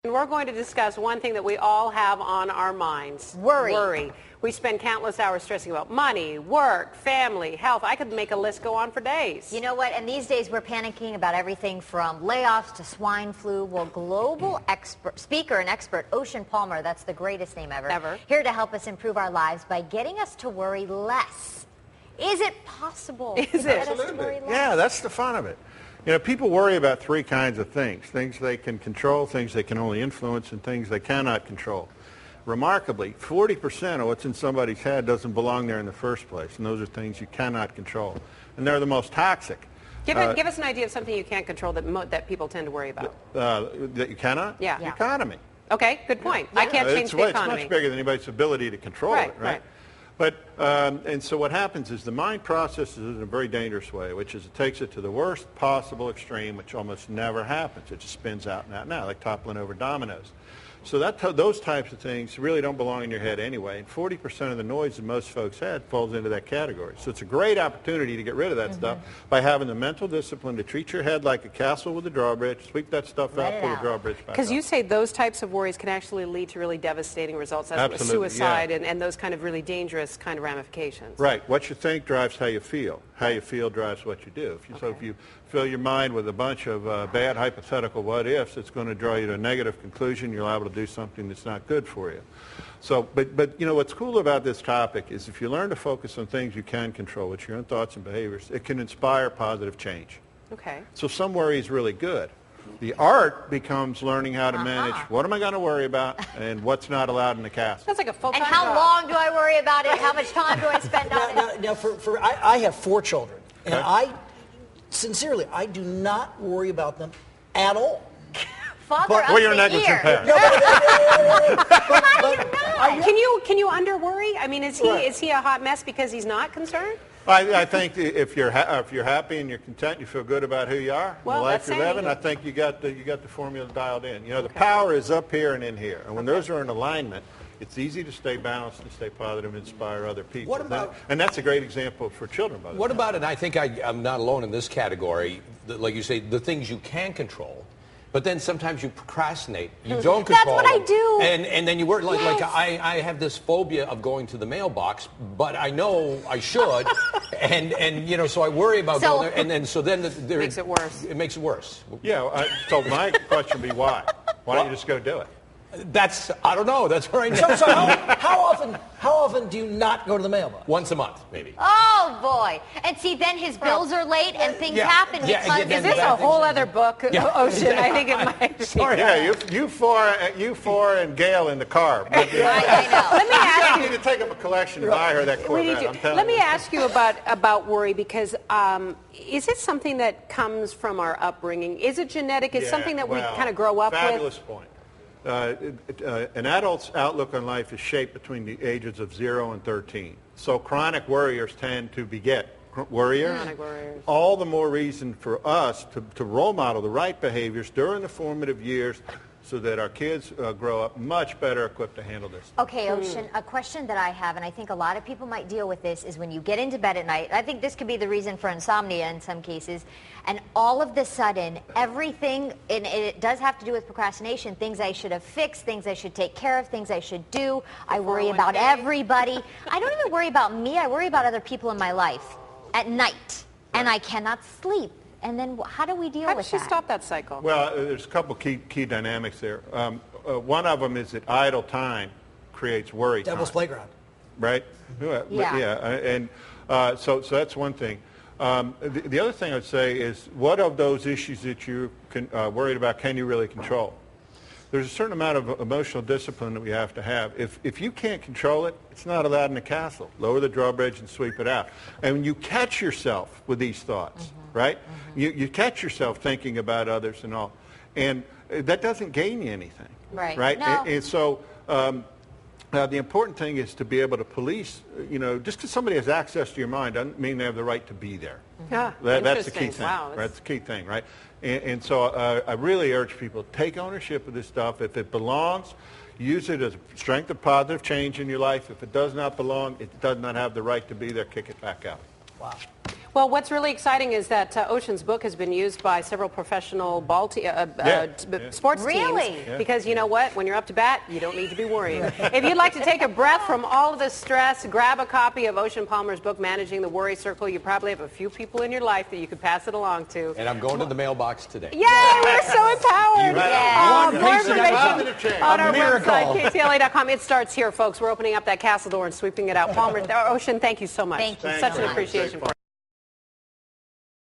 And we're going to discuss one thing that we all have on our minds. Worry. We spend countless hours stressing about money, work, family, health. I could make a list go on for days. You know what? And these days we're panicking about everything from layoffs to swine flu. Well, global speaker and expert Ocean Palmer, that's the greatest name ever, here to help us improve our lives by getting us to worry less. Is it possible? Is it? Absolutely. Yeah, that's the fun of it. You know, people worry about three kinds of things. Things they can control, things they can only influence, and things they cannot control. Remarkably, 40% of what's in somebody's head doesn't belong there in the first place, and those are things you cannot control. And they're the most toxic. Give us an idea of something you can't control that people tend to worry about. That you cannot? Yeah. The economy. Okay, good point. I can't change the economy. It's much bigger than anybody's ability to control it, right? But, and so what happens is the mind processes it in a very dangerous way, which is it takes it to the worst possible extreme, which almost never happens. It just spins out and out and out, like toppling over dominoes. So those types of things really don't belong in your head anyway. And 40% of the noise in most folks' head falls into that category. So it's a great opportunity to get rid of that stuff by having the mental discipline to treat your head like a castle with a drawbridge, sweep that stuff out, pull the drawbridge back up. Because you say those types of worries can actually lead to really devastating results, as suicide and those kind of really dangerous kind of ramifications. Right. What you think drives how you feel. How you feel drives what you do. So if you fill your mind with a bunch of bad hypothetical what-ifs, it's going to draw you to a negative conclusion. You're liable to do something that's not good for you. So, but you know, what's cool about this topic is if you learn to focus on things you can control, which are your own thoughts and behaviors, it can inspire positive change. Okay. So some worry is really good. The art becomes learning how to manage what am I going to worry about and what's not allowed in the castle. That's like a full-time And how long do I worry about it? How much time do I spend on it? Now, I have 4 children, and sincerely, I do not worry about them at all. Father Well, you're a negligent parent. Can you under-worry? I mean, is he a hot mess because he's not concerned? I think if you're happy and you're content, you feel good about who you are, the life you're living. I think you got the formula dialed in. You know, the power is up here and in here, and when those are in alignment, it's easy to stay balanced and stay positive and inspire other people. And that's a great example for children, by the way. What about it? I think I'm not alone in this category. Like you say, the things you can control. But then sometimes you procrastinate. You don't control. That's what I do. And then you work like I have this phobia of going to the mailbox, but I know I should, and you know, so I worry about going there, and then it makes it worse. It makes it worse. Yeah. So my question would be why? Why don't you just go do it? I don't know. That's where I know. So how often do you not go to the mailbox? Once a month, maybe. Oh boy! And see, then his bills are late and things happen. Is this a whole other book, Ocean? I think it might. Sorry, you four and Gail in the car. I know. Let me ask you. You need to take up a collection and buy her that Corvette. Let me ask you about worry, because is it something that comes from our upbringing? Is it genetic? Is it something that we kind of grow up with? Fabulous point. An adult's outlook on life is shaped between the ages of 0 and 13. So chronic worriers tend to beget worriers. Chronic worriers. All the more reason for us to role model the right behaviors during the formative years so that our kids grow up much better equipped to handle this. Okay, Ocean, a question that I have, and I think a lot of people might deal with this, is when you get into bed at night, I think this could be the reason for insomnia in some cases, and all of the sudden, everything, and it does have to do with procrastination, things I should have fixed, things I should take care of, things I should do. I worry about everybody. I don't even worry about me, I worry about other people in my life at night, and I cannot sleep. And then how do we deal with that? How does she stop that cycle? Well, there's a couple key dynamics there. One of them is that idle time creates worry time. Devil's playground. Right? And so that's one thing. The other thing I'd say is, what of those issues that you're worried about can you really control? There's a certain amount of emotional discipline that we have to have. If you can't control it, it's not allowed in the castle. Lower the drawbridge and sweep it out. And when you catch yourself with these thoughts, right? You catch yourself thinking about others and all. And that doesn't gain you anything. Right? No. And so the important thing is to be able to police, you know, just because somebody has access to your mind doesn't mean they have the right to be there. Yeah, that's the key thing. Wow, that's the key thing, right? And so I really urge people to take ownership of this stuff. If it belongs, use it as a strength of positive change in your life. If it does not belong, it does not have the right to be there, kick it back out. Wow. Well, what's really exciting is that Ocean's book has been used by several professional sports teams. Because you know what? When you're up to bat, you don't need to be worrying. If you'd like to take a breath from all of the stress, grab a copy of Ocean Palmer's book, Managing the Worry Circle. You probably have a few people in your life that you could pass it along to. And I'm going to the mailbox today. Yay! We're so empowered. More information on our website, ktla.com. It starts here, folks. We're opening up that castle door and sweeping it out. Palmer, Ocean, thank you so much. Thank you. Such an appreciation for it.